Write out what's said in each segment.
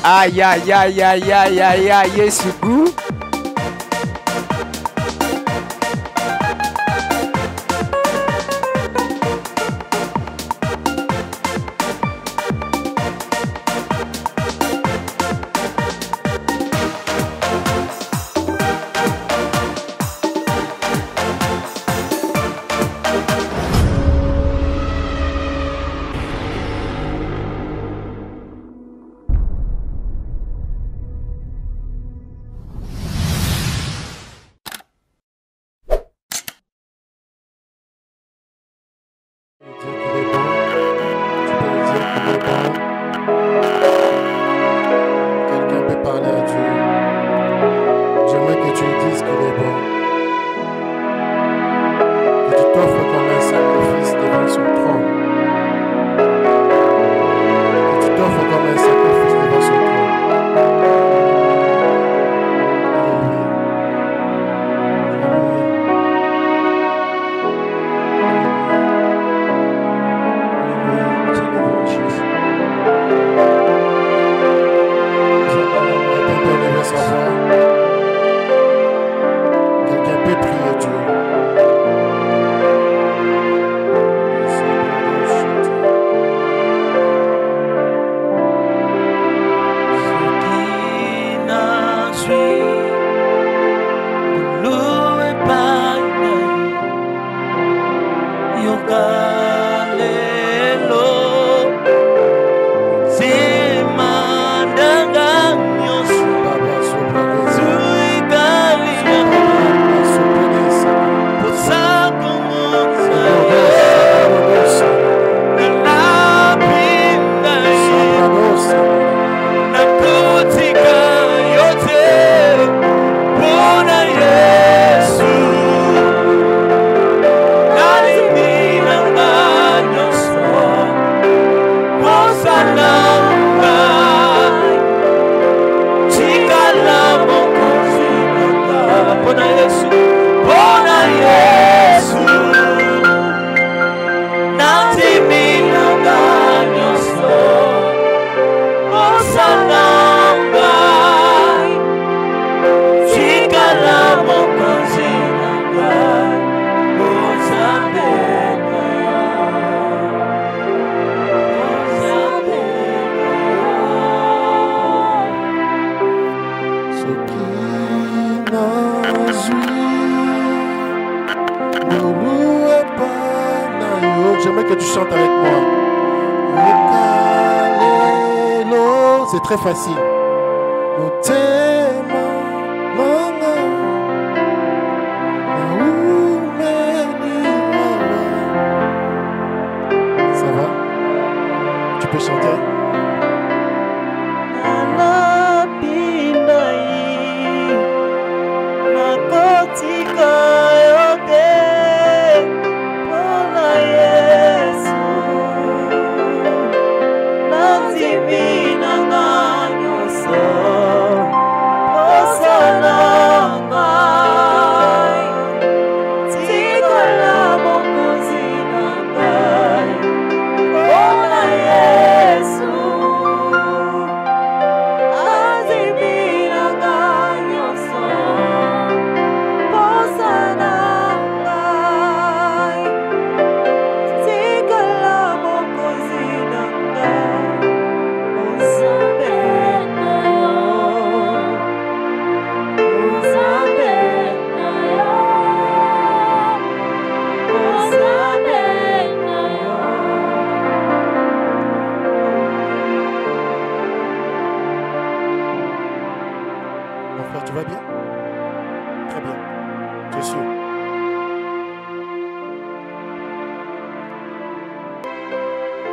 Aïe, aïe, aïe, aïe, aïe, aïe, aïe, Yesu goût. J'aimerais que tu chantes avec moi. C'est très facile. Ça va? Tu peux chanter? Tu vas bien? Très bien. Je suis sûr.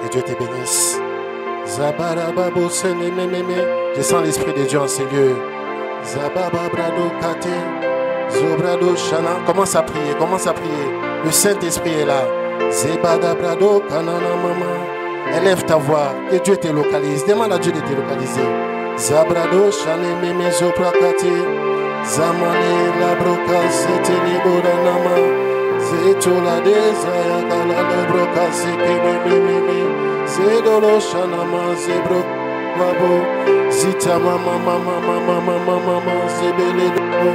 Que Dieu te bénisse. Je sens l'Esprit de Dieu en ces lieux. Commence à prier, commence à prier. Le Saint-Esprit est là. Élève ta voix. Que Dieu te localise. Demande à Dieu de te localiser. Zabrado shane meme zoprakati zamane la broka sete libora nama zetola desaya kala la broka sete meme zedolo shanama zebro babo Zita mama mama mama mama mama zebele do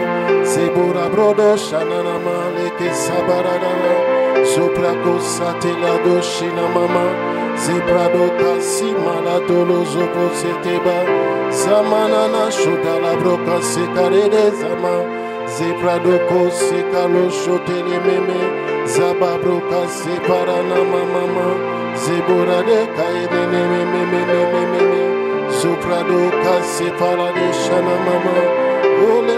zebora brodo shanana maleke sabarada sopra kosate la do shina mama zebrado kasi maladolo zopo seteba zamanana shoda la broka sekarede zama zebrado kosekalo shotele meme zababroka separana mama zebora de kaide meme meme Soprado kasi para de shana mama oh le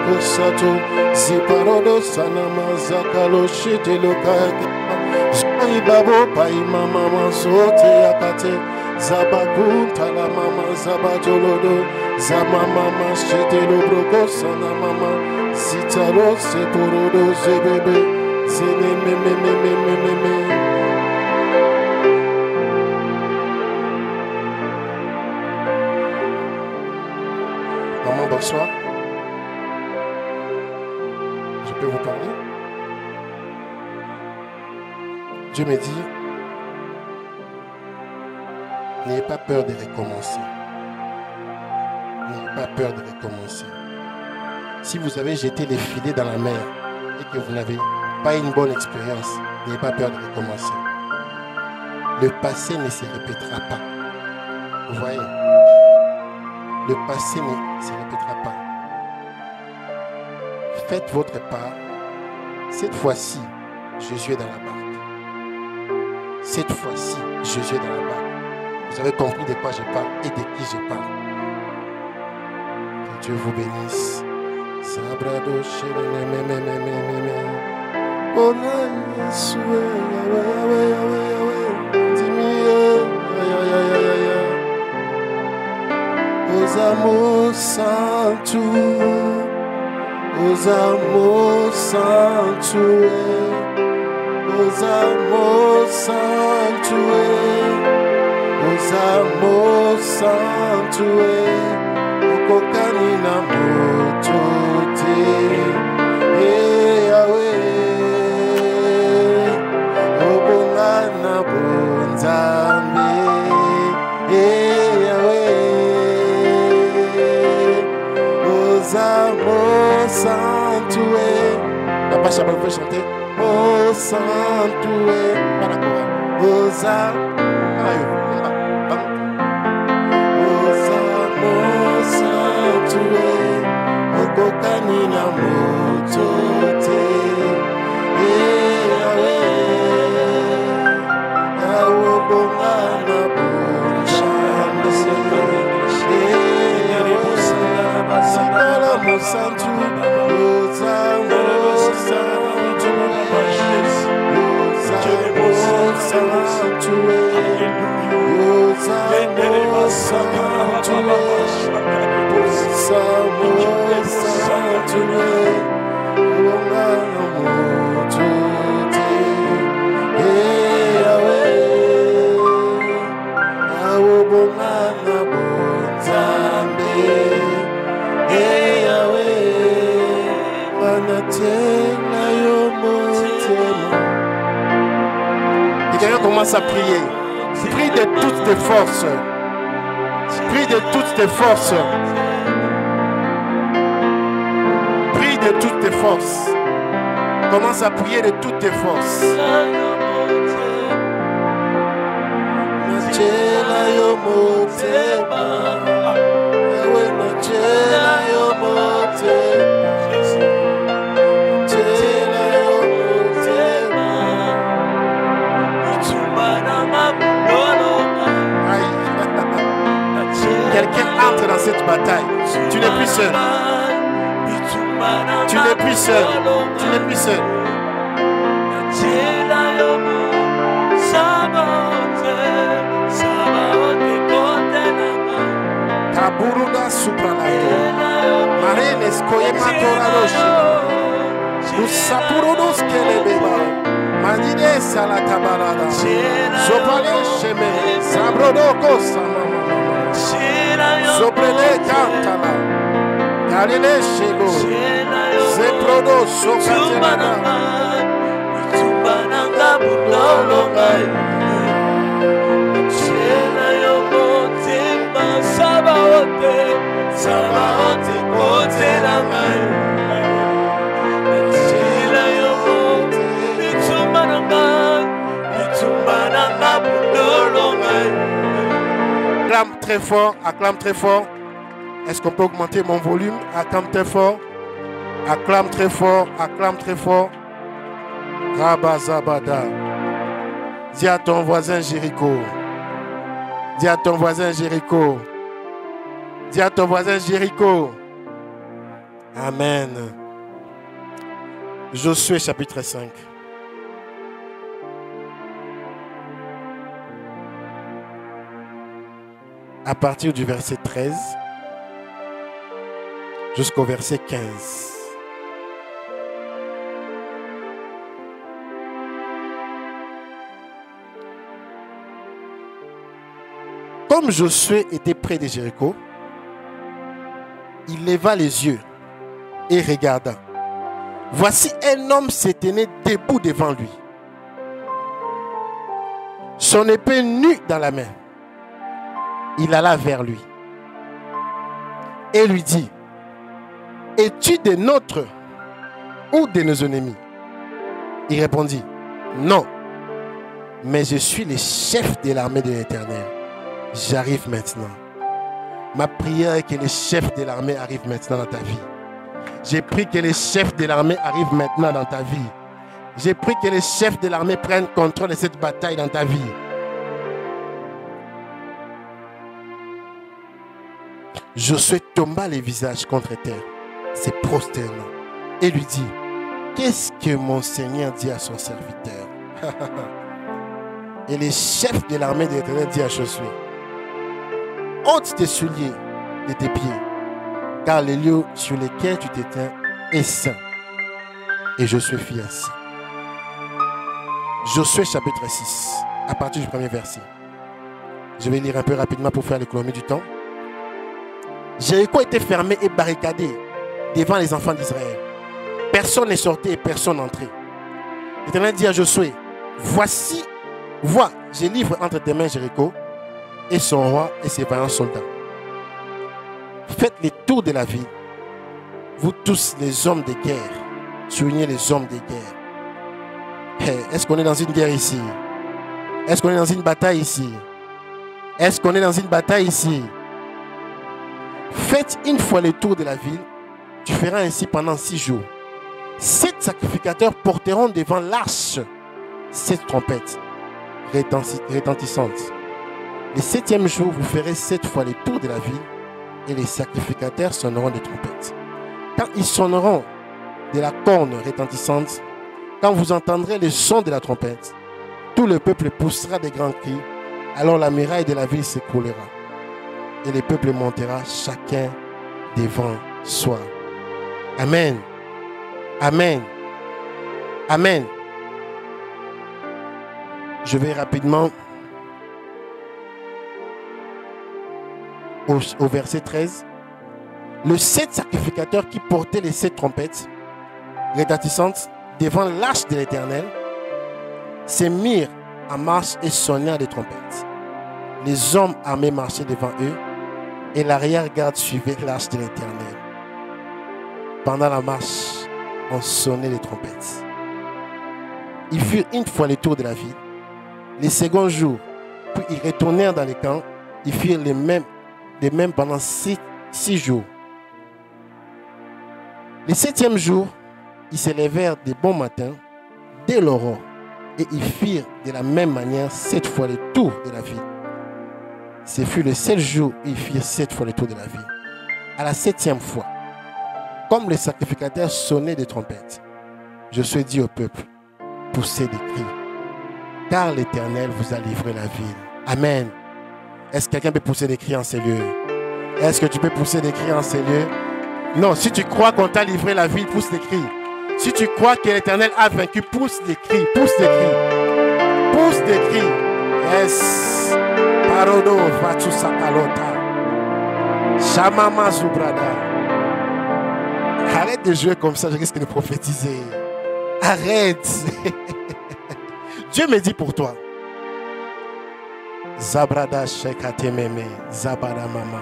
kosato ziparodo sanama zakalo shite lokaka zoi babo pai mama sote yakate zabakunta la mama zabatolodo zamama shite lobroko sana mama zitalo seporodo zebebe zene meme Bonsoir. Je peux vous parler? Dieu me dit, n'ayez pas peur de recommencer. N'ayez pas peur de recommencer. Si vous avez jeté les filets dans la mer et que vous n'avez pas une bonne expérience, n'ayez pas peur de recommencer. Le passé ne se répétera pas. Vous voyez? Le passé ne se répétera pas. Faites votre part. Cette fois-ci, Jésus est dans la barque. Cette fois-ci, Jésus est dans la barque. Vous avez compris de quoi je parle et de qui je parle. Que Dieu vous bénisse. Sabrado Os amor santo, os amor santo, os amor santo, os amor santo, o cocani na moto te, o bongana bonzambe, amor santo Papa Chabal veut chanter. Oh santo para quoi? Os amor santo o cocani na moto te o bongana bonjambe Amor santo, os amor santo, Et quelqu'un commence à prier. Prie de toutes tes forces. Prie de toutes tes forces. Prie de toutes tes forces. Commence à prier de toutes tes forces. Quelqu'un entre dans cette bataille. Tu n'es plus seul. Tu n'es plus seul. Tu n'es plus seul. Taburuda supralato. Marenes koyematora roshi. Usapurudos kelebeba. Manine salatabarada. Zopale sheme. Sabrodoko sama. Soprele cantala, Galile Shego, Zeprodo Sokatenana, Tumbananga Budolongai, Chela Yomote Acclame très fort, acclame très fort. Est-ce qu'on peut augmenter mon volume? Acclame très fort. Acclame très fort, acclame très fort. Rabazabada. Dis à ton voisin Jéricho. Dis à ton voisin Jéricho. Dis à ton voisin Jéricho. Amen. Josué chapitre 5. À partir du verset 13 jusqu'au verset 15. Comme Josué était près de Jéricho, il leva les yeux et regarda. Voici un homme se tenait debout devant lui. Son épée nue dans la main. Il alla vers lui et lui dit: es-tu de nôtres ou de nos ennemis? Il répondit: non, mais je suis le chef de l'armée de l'Éternel. J'arrive maintenant. Ma prière est que le chef de l'armée arrive maintenant dans ta vie. J'ai pris que le chef de l'armée arrive maintenant dans ta vie. J'ai pris que le chef de l'armée prenne contrôle de cette bataille dans ta vie. Josué tomba les visages contre terre, se prosternant, et lui dit: qu'est-ce que mon Seigneur dit à son serviteur? Et le chef de l'armée de l'Éternel dit à Josué: ôte tes souliers de tes pieds, car le lieu sur lequel tu t'éteins est saint. Et Josué fit ainsi. Josué chapitre 6, à partir du premier verset. Je vais lire un peu rapidement pour faire l'économie du temps. Jéricho était fermé et barricadé devant les enfants d'Israël. Personne n'est sorti et personne n'entrait. L'Éternel dit à Josué: voici, vois, je livre entre tes mains Jéricho et son roi et ses vaillants soldats. Faites les tours de la ville, vous tous les hommes de guerre. Soulignez les hommes de guerre. Hey, est-ce qu'on est dans une guerre ici? Est-ce qu'on est dans une bataille ici? Est-ce qu'on est dans une bataille ici? Faites une fois le tour de la ville. Tu feras ainsi pendant 6 jours. 7 sacrificateurs porteront devant l'arche 7 trompettes retentissantes. Le 7e jour, vous ferez 7 fois le tour de la ville et les sacrificateurs sonneront des trompettes. Quand ils sonneront de la corne retentissante, quand vous entendrez le son de la trompette, tout le peuple poussera des grands cris. Alors la muraille de la ville s'écroulera et le peuple montera chacun devant soi. Amen. Amen. Amen. Je vais rapidement au verset 13. Le 7 sacrificateurs qui portaient les 7 trompettes retentissantes devant l'arche de l'Éternel se mirent en marche et sonnèrent des trompettes. Les hommes armés marchaient devant eux et l'arrière-garde suivait l'arche de l'Éternel. Pendant la marche, on sonnait les trompettes. Ils firent une fois le tour de la ville. Les seconds jours, puis ils retournèrent dans les camps. Ils firent les mêmes pendant 6 jours. Le 7e jour, ils se levèrent de bon matin, dès l'aurore, et ils firent de la même manière 7 fois le tour de la ville. Ce fut le 7e jour où ils firent 7 fois le tour de la ville. À la 7e fois, comme les sacrificateurs sonnaient des trompettes, Josué dit au peuple: poussez des cris, car l'Éternel vous a livré la ville. Amen. Est-ce que quelqu'un peut pousser des cris en ces lieux? Est-ce que tu peux pousser des cris en ces lieux? Non, si tu crois qu'on t'a livré la ville, pousse des cris. Si tu crois que l'Éternel a vaincu, pousse des cris, pousse des cris. Pousse des cris. Yes. Parodo, Vachu Sakalota. Shamama Zubrada. Arrête de jouer comme ça, je risque de prophétiser. Arrête. Dieu me dit pour toi. Zabrada Shekatememe, Zabada Mama.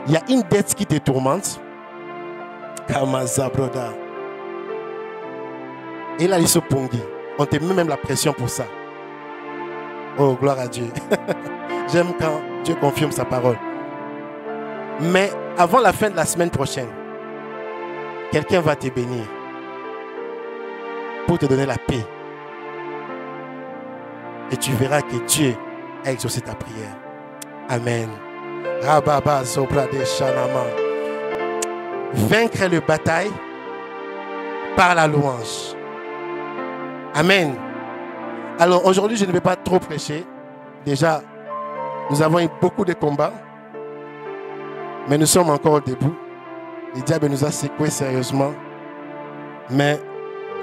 Il y a une dette qui te tourmente. Kamaza, broda. Et là, il se pongi. On te met même la pression pour ça. Oh, gloire à Dieu. J'aime quand Dieu confirme sa parole. Mais avant la fin de la semaine prochaine, quelqu'un va te bénir pour te donner la paix. Et tu verras que Dieu a exaucé ta prière. Amen. Rababa Zobra de Shanama. Vaincre le bataille par la louange. Amen. Alors aujourd'hui, je ne vais pas trop prêcher. Déjà, nous avons eu beaucoup de combats. Mais nous sommes encore debout. Le diable nous a secoués sérieusement. Mais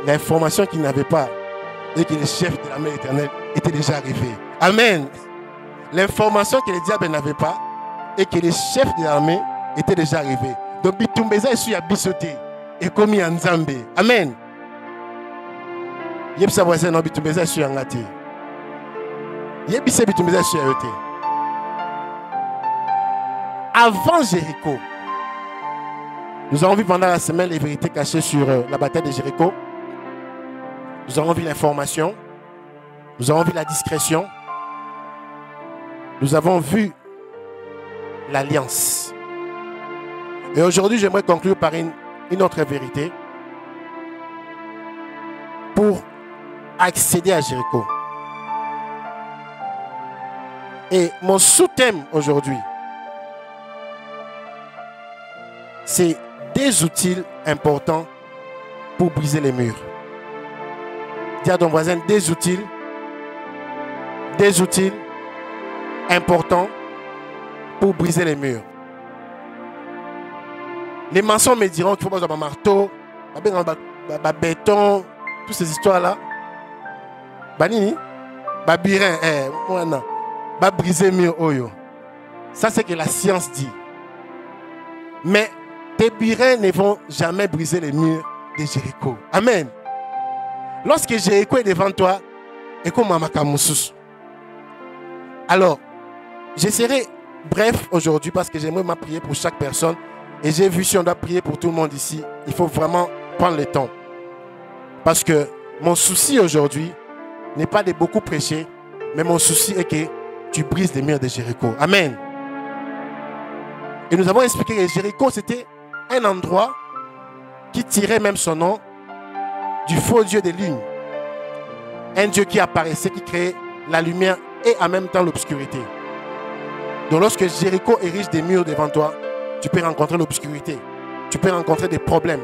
l'information qu'il n'avait pas et que le chef de l'armée éternelle était déjà arrivé. Amen. L'information que le diable n'avait pas et que le chef de l'armée était déjà arrivé. Donc, Bitumbeza est sur Abisoté et commis en Zambé. Amen. Yebsa voisin non Bitumbeza est sur Angate. Yebisa Bitumbeza est sur Ayote. Avant Jéricho, nous avons vu pendant la semaine les vérités cachées sur la bataille de Jéricho. Nous avons vu l'information. Nous avons vu la discrétion. Nous avons vu l'alliance. Et aujourd'hui, j'aimerais conclure par une autre vérité pour accéder à Jéricho. Et mon sous-thème aujourd'hui, c'est des outils importants pour briser les murs. Dis à ton voisin, des outils importants pour briser les murs. Les maçons me diront qu'il faut pas un marteau, un béton, toutes ces histoires-là. Banini, birin, briser les murs. Ça, c'est que la science dit. Mais tes birins ne vont jamais briser les murs de Jéricho. Amen. Lorsque Jéricho est devant toi, et comme Mamakamusus. Alors, je serai bref aujourd'hui parce que j'aimerais prier pour chaque personne. Et j'ai vu si on doit prier pour tout le monde ici, il faut vraiment prendre le temps. Parce que mon souci aujourd'hui n'est pas de beaucoup prêcher, mais mon souci est que tu brises les murs de Jéricho. Amen. Et nous avons expliqué que Jéricho, c'était un endroit qui tirait même son nom du faux dieu des lignes. Un dieu qui apparaissait, qui créait la lumière et en même temps l'obscurité. Donc lorsque Jéricho érige des murs devant toi, tu peux rencontrer l'obscurité. Tu peux rencontrer des problèmes.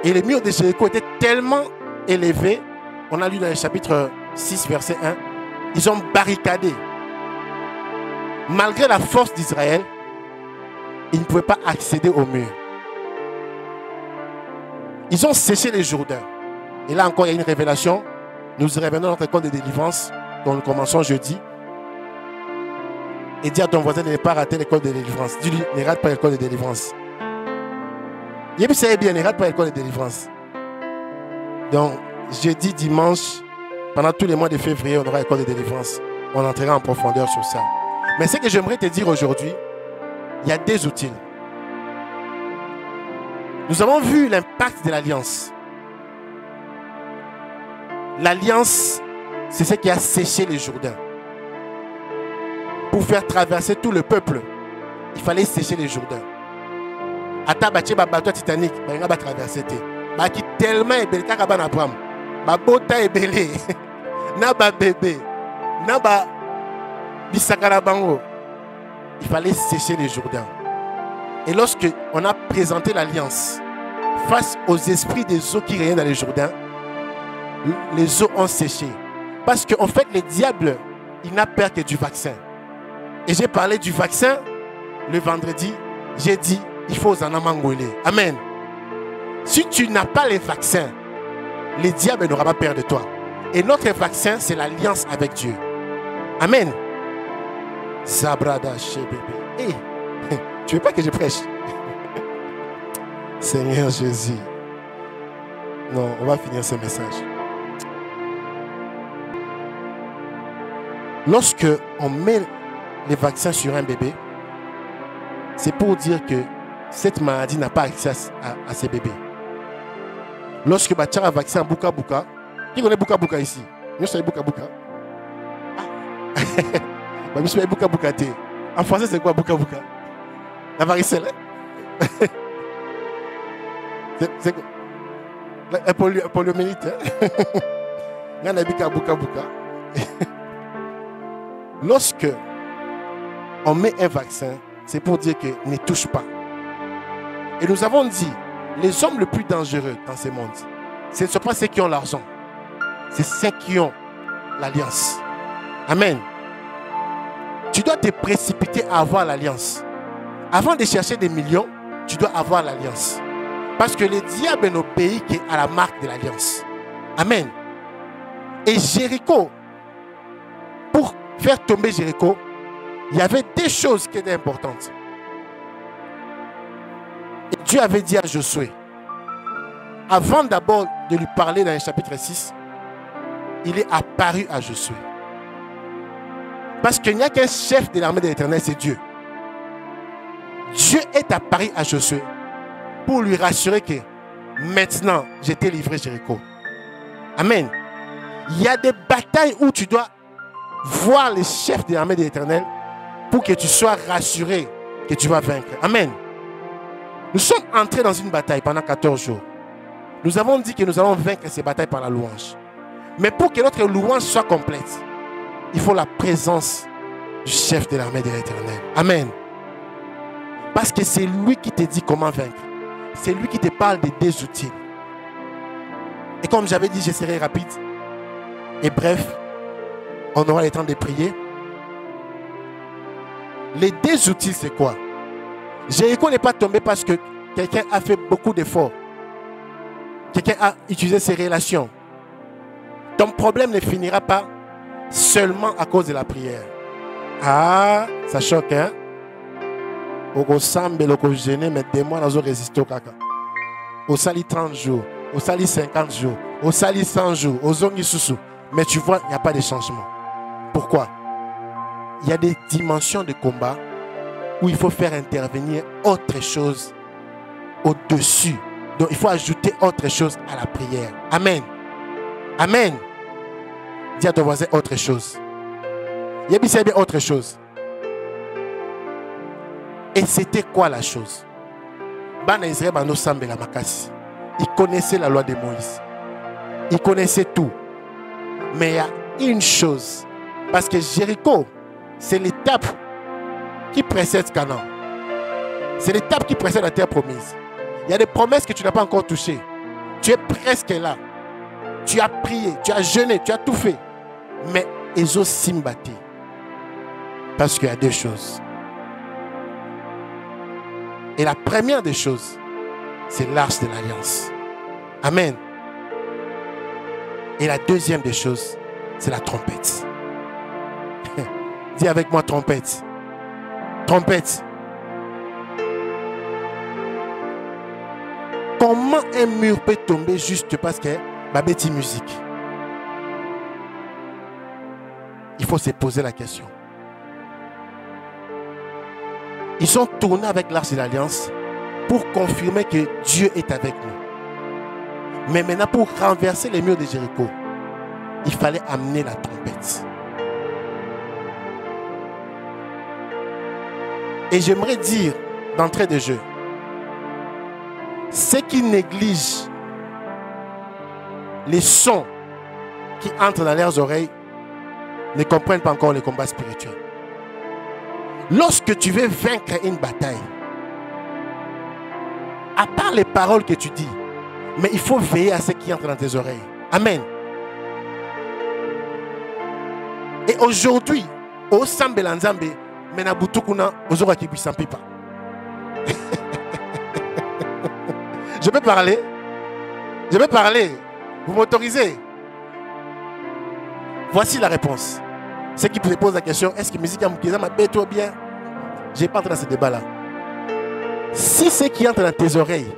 Et les murs de Jéricho étaient tellement élevés, on a lu dans le chapitre 6, verset 1, ils ont barricadé. Malgré la force d'Israël, ils ne pouvaient pas accéder au mur. Ils ont séché les Jourdains. Et là encore, il y a une révélation. Nous revenons dans notre école de délivrance, dont nous commençons jeudi. Et dis à ton voisin de ne pas rater l'école de délivrance. Dis-lui, ne rate pas l'école de délivrance. Et puis, c'est bien, ne rate pas l'école de délivrance. Donc, jeudi, dimanche, pendant tous les mois de février, on aura l'école de délivrance. On entrera en profondeur sur ça. Mais ce que j'aimerais te dire aujourd'hui, il y a des outils. Nous avons vu l'impact de l'alliance. L'alliance, c'est ce qui a séché les Jourdains. Pour faire traverser tout le peuple, il fallait sécher les Jourdains. Ata bache ba bateau Titanic, ba nga traverser té. Ba ki tellement ebelé kaka ba na Abraham. Ba bota ebelé. Na ba bébé. Na ba bisakara bango. Il fallait sécher les Jourdains. Et lorsque on a présenté l'alliance face aux esprits des eaux qui régnaient dans les Jourdains, les eaux ont séché. Parce qu'en fait, le diable, il n'a peur que du vaccin. Et j'ai parlé du vaccin le vendredi. J'ai dit, il faut en amangolé. Amen. Si tu n'as pas les vaccins, le diable n'aura pas peur de toi. Et notre vaccin, c'est l'alliance avec Dieu. Amen. Zabrada chez bébé. Hey, tu veux pas que je prêche? Seigneur Jésus. Non, on va finir ce message. Lorsque on met les vaccins sur un bébé, c'est pour dire que cette maladie n'a pas accès à ces bébés. Lorsque tu as un vaccin Buka Buka, qui connaît Buka Buka ici? Nous savons Buka Buka. Je suis Buka Buka. En français, c'est quoi Buka Buka? La varicelle. C'est quoi? La poliomyélite. Il y a Buka Buka. Lorsque on met un vaccin, c'est pour dire que ne touche pas. Et nous avons dit, les hommes les plus dangereux dans ce monde, ce ne sont pas ceux qui ont l'argent, c'est ceux qui ont l'alliance. Amen. Tu dois te précipiter à avoir l'alliance. Avant de chercher des millions, tu dois avoir l'alliance. Parce que le diable est nos pays qui est à la marque de l'alliance. Amen. Et Jéricho, pour faire tomber Jéricho, il y avait des choses qui étaient importantes. Et Dieu avait dit à Josué, avant d'abord de lui parler dans le chapitre 6, il est apparu à Josué. Parce qu'il n'y a qu'un chef de l'armée de l'Éternel, c'est Dieu. Dieu est apparu à Josué pour lui rassurer que maintenant, j'ai été livré Jéricho. Amen. Il y a des batailles où tu dois voir les chefs de l'armée de l'Éternel pour que tu sois rassuré que tu vas vaincre. Amen. Nous sommes entrés dans une bataille pendant 14 jours. Nous avons dit que nous allons vaincre ces batailles par la louange. Mais pour que notre louange soit complète, il faut la présence du chef de l'armée de l'Éternel. Amen. Parce que c'est lui qui te dit comment vaincre. C'est lui qui te parle des deux outils. Et comme j'avais dit, je serai rapide. Et bref, on aura le temps de prier. Les deux outils, c'est quoi? Jéricho n'est pas tombé parce que quelqu'un a fait beaucoup d'efforts. Quelqu'un a utilisé ses relations. Ton problème ne finira pas seulement à cause de la prière. Ah, ça choque, hein? Au sambe, au gêné, mais des mois, nous résisté au caca. Au sali 30 jours, au sali 50 jours, au sali 100 jours, au zongi sousou. Mais tu vois, il n'y a pas de changement. Pourquoi? Il y a des dimensions de combat où il faut faire intervenir autre chose au-dessus. Donc, il faut ajouter autre chose à la prière. Amen. Amen. Dis à ton voisin autre chose. Il y a bien autre chose. Et c'était quoi la chose? Ils connaissaient la loi de Moïse. Ils connaissaient tout. Mais il y a une chose. Parce que Jéricho, c'est l'étape qui précède Canaan. C'est l'étape qui précède la terre promise. Il y a des promesses que tu n'as pas encore touchées. Tu es presque là. Tu as prié, tu as jeûné, tu as tout fait. Mais ils ont simbaté. Parce qu'il y a deux choses. Et la première des choses, c'est l'arche de l'alliance. Amen. Et la deuxième des choses, c'est la trompette. Dis avec moi trompette. Trompette. Comment un mur peut tomber juste parce que ma bêtise musique? Il faut se poser la question. Ils sont tournés avec l'arche de l'alliance pour confirmer que Dieu est avec nous. Mais maintenant, pour renverser les murs de Jéricho, il fallait amener la trompette. Et j'aimerais dire d'entrée de jeu, ceux qui négligent les sons qui entrent dans leurs oreilles ne comprennent pas encore le combat spirituel. Lorsque tu veux vaincre une bataille, à part les paroles que tu dis, mais il faut veiller à ce qui entre dans tes oreilles. Amen. Et aujourd'hui, au Sambe Lanzambe, Menabutukuna, Ozora Kibisampipa. Je peux parler? Je peux parler? Vous m'autorisez? Voici la réponse. Ceux qui se posent la question, est-ce que musique Amoukiza m'a bête ou bien? Je n'ai pas entré dans ce débat-là. Si ce qui entre dans tes oreilles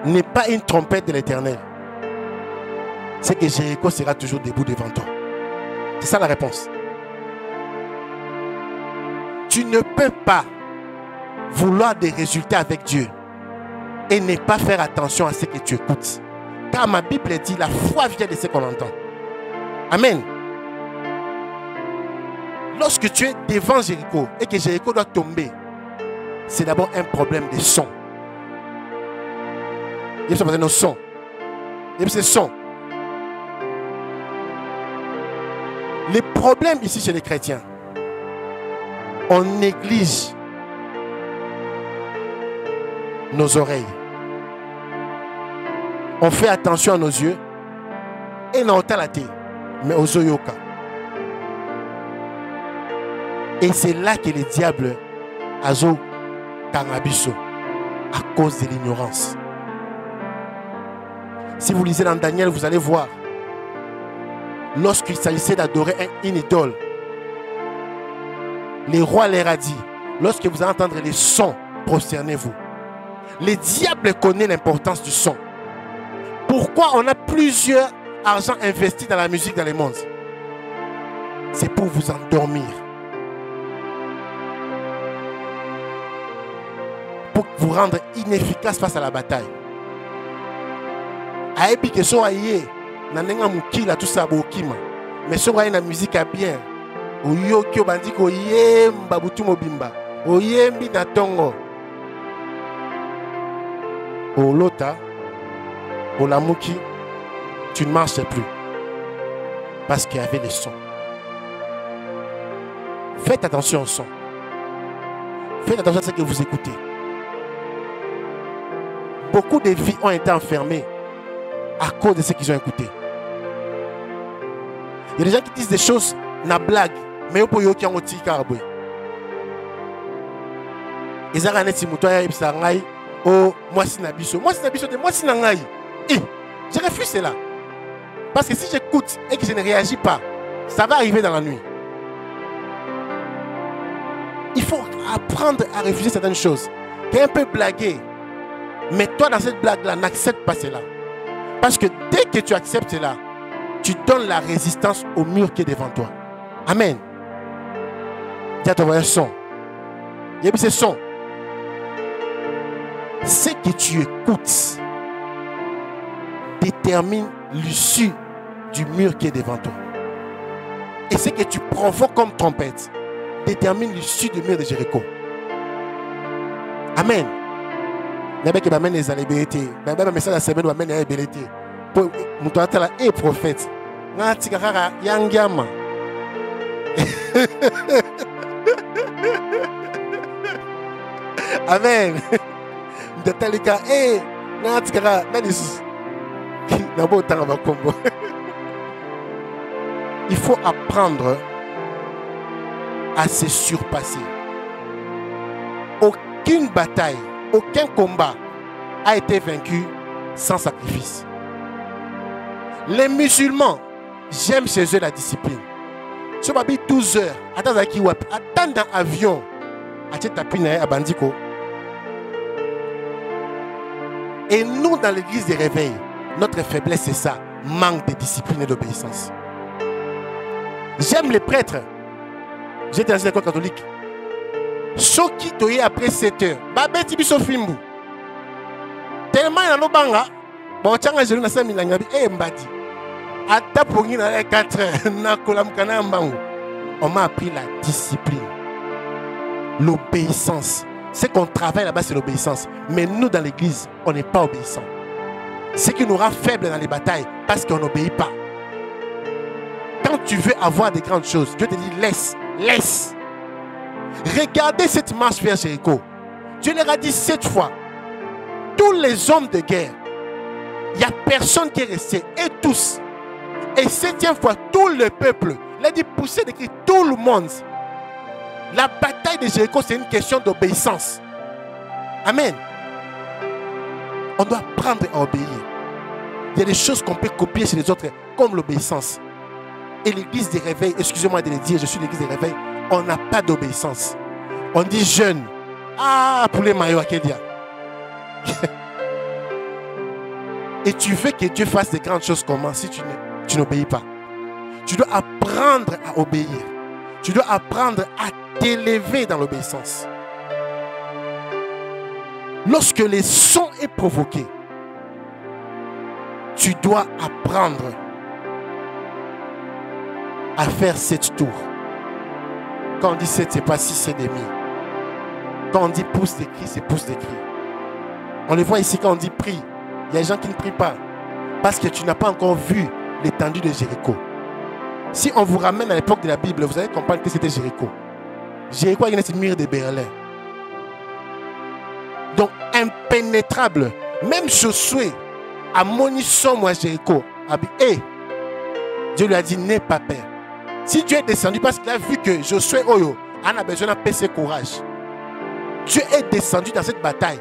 n'est pas une trompette de l'Éternel, c'est que Jéricho sera toujours debout devant toi. C'est ça la réponse. Tu ne peux pas vouloir des résultats avec Dieu et ne pas faire attention à ce que tu écoutes. Car ma Bible dit, la foi vient de ce qu'on entend. Amen. Lorsque tu es devant Jéricho et que Jéricho doit tomber, c'est d'abord un problème de son. Il y a un son. Il y a un son. Les problèmes ici chez les chrétiens, on néglige nos oreilles. On fait attention à nos yeux et non à la tête, mais aux oyoka. Et c'est là que le diable a zo kangabiso à cause de l'ignorance. Si vous lisez dans Daniel, vous allez voir, lorsqu'il s'agissait d'adorer une idole, les rois leur a dit, lorsque vous allez entendre les sons, prosternez-vous. Le diable connaît l'importance du son. Pourquoi on a plusieurs argent investi dans la musique dans le monde? C'est pour vous endormir. Pour vous rendre inefficace face à la bataille. Aebi que so aye na nenga mukila tout ça bokima. Mais so aye na musique a bien. Oyo ki obandi ko yemba butu mobimba. Oyembi na tongo. O lota. O lamuki. Tu ne marches plus. Parce qu'il y avait les sons. Faites attention au son. Faites attention à ce que vous écoutez. Beaucoup de vies ont été enfermées à cause de ce qu'ils ont écouté. Il y a des gens qui disent des choses na blague, mais au poyo qui ont oti caraboué. Ils ont gagné si mutoya ibsangai. Oh, moi si nabiso, moi si nangai. Je refuse cela. Parce que si j'écoute et que je ne réagis pas, ça va arriver dans la nuit. Il faut apprendre à refuser certaines choses. Tu es un peu blagué. Mais toi, dans cette blague-là, n'accepte pas cela. Parce que dès que tu acceptes cela, tu donnes la résistance au mur qui est devant toi. Amen. Dis à ton voyage son. Il y a ce son. Ce que tu écoutes détermine l'issue du mur qui est devant toi. Et ce que tu provoques comme trompette détermine l'issue du mur de Jéricho. Amen. N'abé que m'amène les alébélités. N'abé mais ça la semaine m'amène les alébélités. Pour m'entendre et prophète. N'ati kakara yangiama. Amen. M'datalika n'ati kakara n'adis. N'abo tanga Congo. Il faut apprendre à se surpasser. Aucune bataille, aucun combat a été vaincu sans sacrifice. Les musulmans, j'aime chez eux la discipline. Si on habite 12 heures, attends dans l'avion, et nous dans l'église des réveils, notre faiblesse c'est ça, manque de discipline et d'obéissance. J'aime les prêtres. J'étais dans une école catholique. Ce qui toye après 7 heures, babeti biso fimbu. Tellement il y a no banga, bon tchanga jelu na 5000 ngabi mbadi. Ata pongi na 4 heures na kolamkana mbangu. On m'a appris la discipline. L'obéissance. Ce qu'on travaille là-bas c'est l'obéissance, mais nous dans l'église, on n'est pas obéissant. Ce qui nous rend faibles dans les batailles parce qu'on n'obéit pas. Quand tu veux avoir des grandes choses, Dieu te dit laisse, laisse. Regardez cette marche vers Jéricho. Dieu leur a dit 7 fois. Tous les hommes de guerre, il n'y a personne qui est resté. Et tous. Et 7e fois, tout le peuple. Il a dit pousser d'écrire tout le monde. La bataille de Jéricho, c'est une question d'obéissance. Amen. On doit apprendre à obéir. Il y a des choses qu'on peut copier chez les autres, comme l'obéissance. Et l'église des réveils, excusez-moi de le dire, je suis l'église des réveils, on n'a pas d'obéissance. On dit jeune. Ah, pour les maillots, Akedia. Et tu veux que Dieu fasse des grandes choses comment si tu n'obéis pas? Tu dois apprendre à obéir. Tu dois apprendre à t'élever dans l'obéissance. Lorsque les sons est provoqué, tu dois apprendre à faire 7 tours. Quand on dit 7, c'est pas 6, c'est demi. Quand on dit pouce des cris, c'est pouce des cris. On le voit ici quand on dit prie. Il y a des gens qui ne prient pas parce que tu n'as pas encore vu l'étendue de Jéricho. Si on vous ramène à l'époque de la Bible, vous allez comprendre que c'était Jéricho. Jéricho est une mur de Berlin. Donc impénétrable. Même Josué a moni somme à Jéricho. Et Dieu lui a dit, n'aie pas peur. Si Dieu est descendu parce qu'il a vu que Josué Oyo en a besoin de passer courage. Dieu est descendu dans cette bataille.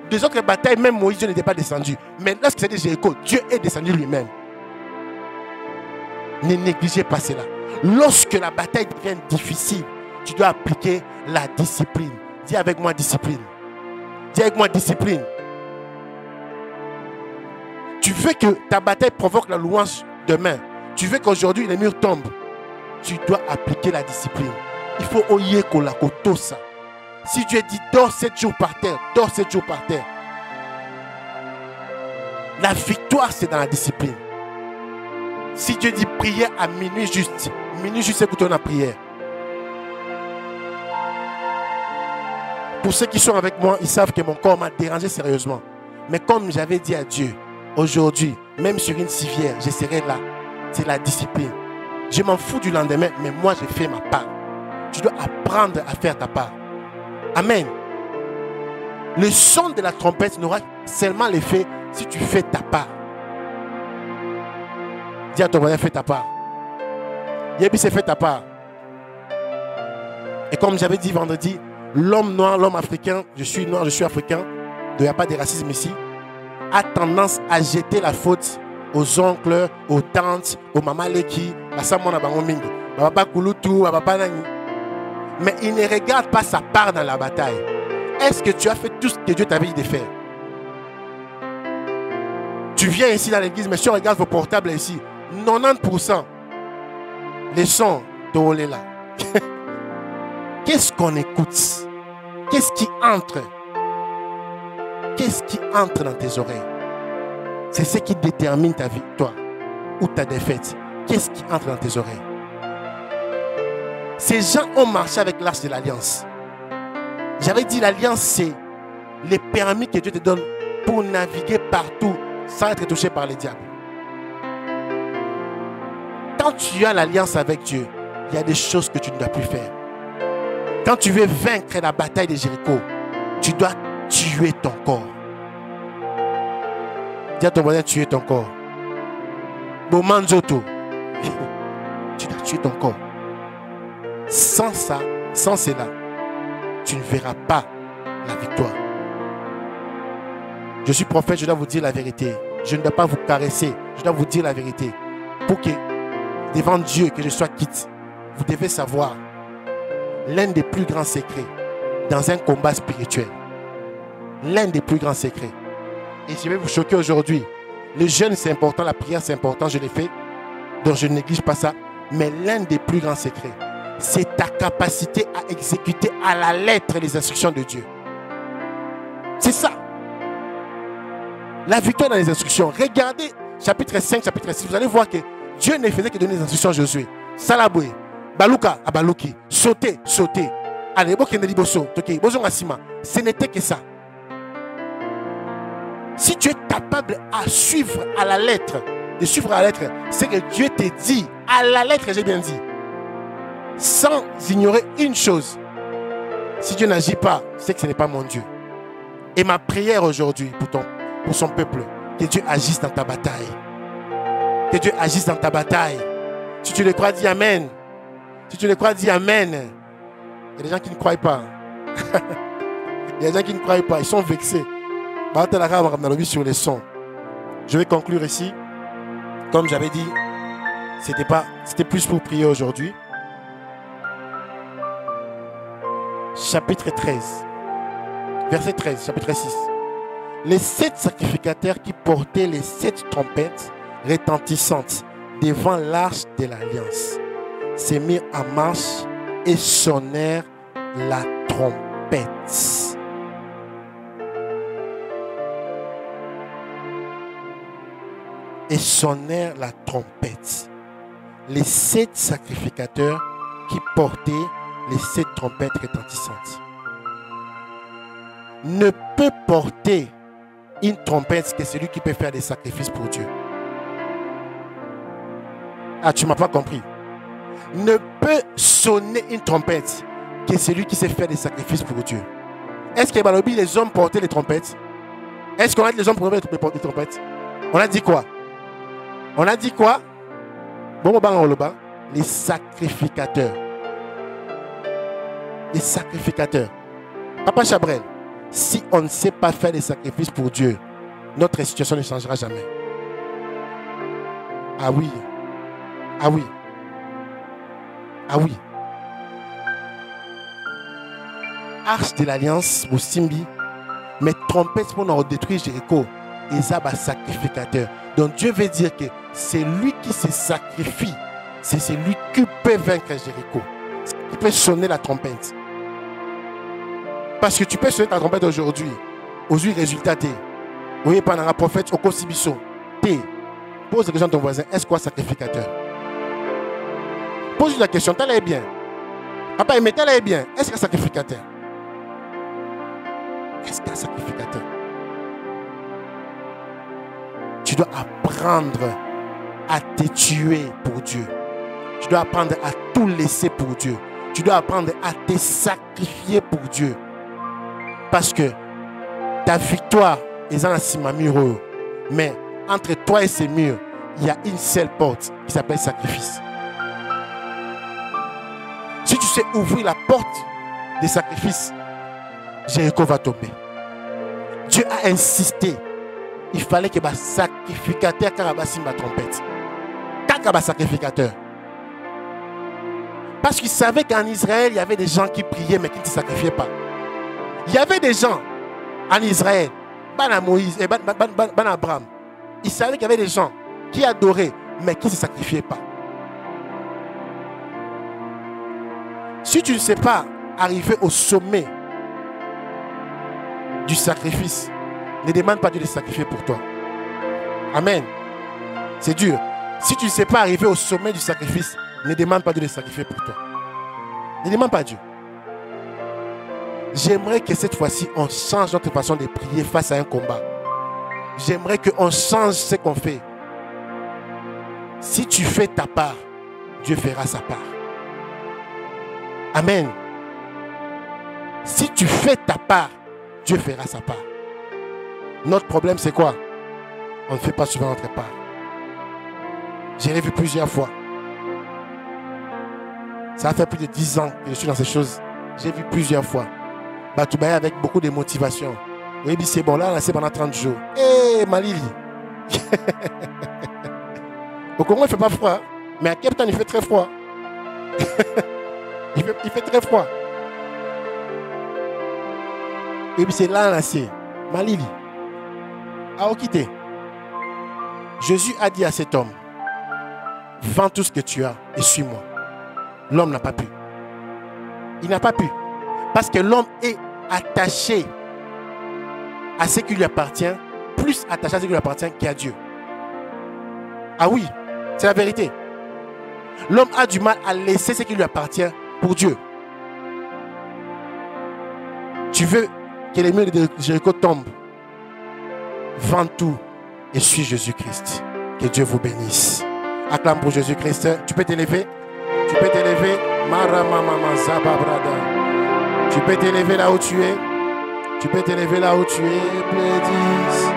Des autres batailles, même Moïse, Dieu n'était pas descendu. Mais lorsque c'était Jéricho, Dieu est descendu lui-même. Ne négligez pas cela. Lorsque la bataille devient difficile, tu dois appliquer la discipline. Dis avec moi discipline. Dis avec moi discipline. Tu veux que ta bataille provoque la louange demain. Tu veux qu'aujourd'hui les murs tombent. Tu dois appliquer la discipline. Il faut oyer koto ça. Si Dieu dit dors 7 jours par terre, dors 7 jours par terre. La victoire, c'est dans la discipline. Si Dieu dit prière à minuit juste, écoutons la prière. Pour ceux qui sont avec moi, ils savent que mon corps m'a dérangé sérieusement. Mais comme j'avais dit à Dieu, aujourd'hui, même sur une civière, je serai là. C'est la discipline. Je m'en fous du lendemain, mais moi, j'ai fait ma part. Tu dois apprendre à faire ta part. Amen. Le son de la trompette n'aura seulement l'effet si tu fais ta part. Dis à ton voisin, fais ta part. Yébi, c'est fait ta part. Et comme j'avais dit vendredi, l'homme noir, l'homme africain, je suis noir, je suis africain, il n'y a pas de racisme ici, a tendance à jeter la faute aux oncles, aux tantes, aux mamans leki, à Samona Bangomingi, à Papa Kouloutou, à Papa Nani. Mais il ne regarde pas sa part dans la bataille. Est-ce que tu as fait tout ce que Dieu t'avait dit de faire? Tu viens ici dans l'église, mais si on regarde vos portables ici, 90%, les sons de là. Qu'est-ce qu'on écoute? Qu'est-ce qui entre? Qu'est-ce qui entre dans tes oreilles? C'est ce qui détermine ta victoire ou ta défaite. Qu'est-ce qui entre dans tes oreilles? Ces gens ont marché avec l'arche de l'alliance. J'avais dit l'alliance, c'est les permis que Dieu te donne pour naviguer partout sans être touché par les diables. Quand tu as l'alliance avec Dieu, il y a des choses que tu ne dois plus faire. Quand tu veux vaincre la bataille de Jéricho, tu dois tuer ton corps. Dis à ton voisin, tuer ton corps. Bomanzoto. Tu dois tuer ton corps. Sans ça, sans cela, tu ne verras pas la victoire. Je suis prophète, je dois vous dire la vérité. Je ne dois pas vous caresser, je dois vous dire la vérité. Pour que, devant Dieu, que je sois quitte, vous devez savoir l'un des plus grands secrets dans un combat spirituel. L'un des plus grands secrets. Et je vais vous choquer aujourd'hui. Le jeûne, c'est important, la prière, c'est important, je l'ai fait. Donc je ne néglige pas ça. Mais l'un des plus grands secrets, c'est ta capacité à exécuter à la lettre les instructions de Dieu. C'est ça. La victoire dans les instructions. Regardez chapitre 5, chapitre 6. Vous allez voir que Dieu ne faisait que donner des instructions à Josué. Salaboué, Balouka, Abalouki, sauter, sauter. Allez, ce n'était que ça. Si tu es capable à suivre à la lettre, de suivre à la lettre, c'est que Dieu te dit, à la lettre, j'ai bien dit, sans ignorer une chose. Si Dieu n'agit pas, c'est que ce n'est pas mon Dieu. Et ma prière aujourd'hui pour son peuple, que Dieu agisse dans ta bataille. Que Dieu agisse dans ta bataille. Si tu le crois, dis Amen. Si tu le crois, dis Amen. Il y a des gens qui ne croient pas. Il y a des gens qui ne croient pas. Ils sont vexés. Sur les sons. Je vais conclure ici. Comme j'avais dit, c'était plus pour prier aujourd'hui. Chapitre 13. Verset 13, chapitre 6. Les 7 sacrificateurs qui portaient les 7 trompettes retentissantes devant l'arche de l'alliance se mirent en marche et sonnèrent la trompette. Et sonnèrent la trompette. Les 7 sacrificateurs qui portaient les 7 trompettes retentissantes. Ne peut porter une trompette que celui qui peut faire des sacrifices pour Dieu. Ah, tu ne m'as pas compris. Ne peut sonner une trompette que celui qui sait faire des sacrifices pour Dieu. Est-ce que Balobi, les hommes portaient les trompettes? Est-ce qu'on a dit les hommes portaient les trompettes? On a dit quoi? On a dit quoi? Bon, les sacrificateurs. Les sacrificateurs. Papa Chabrel, si on ne sait pas faire des sacrifices pour Dieu, notre situation ne changera jamais. Ah oui. Ah oui. Ah oui. Arche de l'Alliance, Simbi, mais trompette pour nous détruire Jéricho. Et ça va sacrificateur. Donc Dieu veut dire que c'est lui qui se sacrifie. C'est celui qui peut vaincre Jéricho. Qui peut sonner la trompette. Parce que tu peux sonner ta trompette aujourd'hui. Aujourd'hui, résultat t'es. Oui, pendant un prophète, au Kosibiso. T'es. Pose la question à ton voisin. Est-ce quoi sacrificateur? Pose-lui la question. T'as l'air bien. Papa, mais t'as l'air bien. Est-ce qu'un sacrificateur? Est-ce qu'un sacrificateur? Tu dois apprendre à te tuer pour Dieu. Tu dois apprendre à tout laisser pour Dieu. Tu dois apprendre à te sacrifier pour Dieu. Parce que ta victoire est dans la mur. Mais entre toi et ces murs, il y a une seule porte qui s'appelle sacrifice. Si tu sais ouvrir la porte des sacrifices, Jéricho va tomber. Dieu a insisté. Il fallait que le sacrificateur carabassi ma trompette. Kakaba sacrificateur. Parce qu'il savait qu'en Israël, il y avait des gens qui priaient mais qui ne se sacrifiaient pas. Il y avait des gens en Israël, Bana Moïse et Bana Abraham. Il savait qu'il y avait des gens qui adoraient mais qui ne se sacrifiaient pas. Si tu ne sais pas arriver au sommet du sacrifice, ne demande pas Dieu de se sacrifier pour toi. Amen. C'est dur. Si tu ne sais pas arriver au sommet du sacrifice, ne demande pas Dieu de se sacrifier pour toi. Ne demande pas Dieu. J'aimerais que cette fois-ci, on change notre façon de prier face à un combat. J'aimerais qu'on change ce qu'on fait. Si tu fais ta part, Dieu fera sa part. Amen. Si tu fais ta part, Dieu fera sa part. Notre problème, c'est quoi? On ne fait pas souvent notre part. J'ai vu plusieurs fois. Ça fait plus de 10 ans que je suis dans ces choses. J'ai vu plusieurs fois. Batoubaye avec beaucoup de motivation. Oui, c'est bon, là, c'est pendant 30 jours. Hé, Malili. Au Congo, il ne fait pas froid. Mais à Cape Town, il fait très froid. il fait très froid. Et puis c'est là, c'est Malili. A Okite. Jésus a dit à cet homme, vends tout ce que tu as et suis-moi. L'homme n'a pas pu. Il n'a pas pu. Parce que l'homme est attaché à ce qui lui appartient, plus attaché à ce qui lui appartient qu'à Dieu. Ah oui, c'est la vérité. L'homme a du mal à laisser ce qui lui appartient pour Dieu. Tu veux que les murs de Jéricho tombent. Vends tout et suis Jésus-Christ. Que Dieu vous bénisse. Acclame pour Jésus-Christ. Tu peux t'élever. Tu peux t'élever. Tu peux t'élever là où tu es. Tu peux t'élever là où tu es. Plaidis,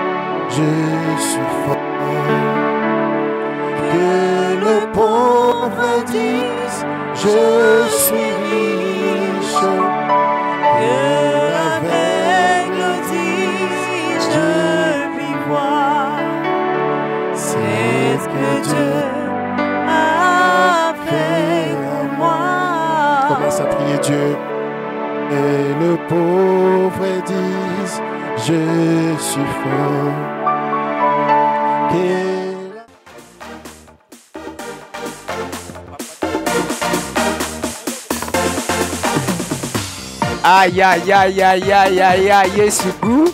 je suis fort. Que le pauvre dise, je suis riche. Que l'aveugle dise, je puis voir. C'est ce que Dieu a fait pour moi. Commence à prier Dieu. Et le pauvre dise, je suis fort. Aïe, aïe, aïe, aïe, aïe, aïe, aïe, Yesu gu.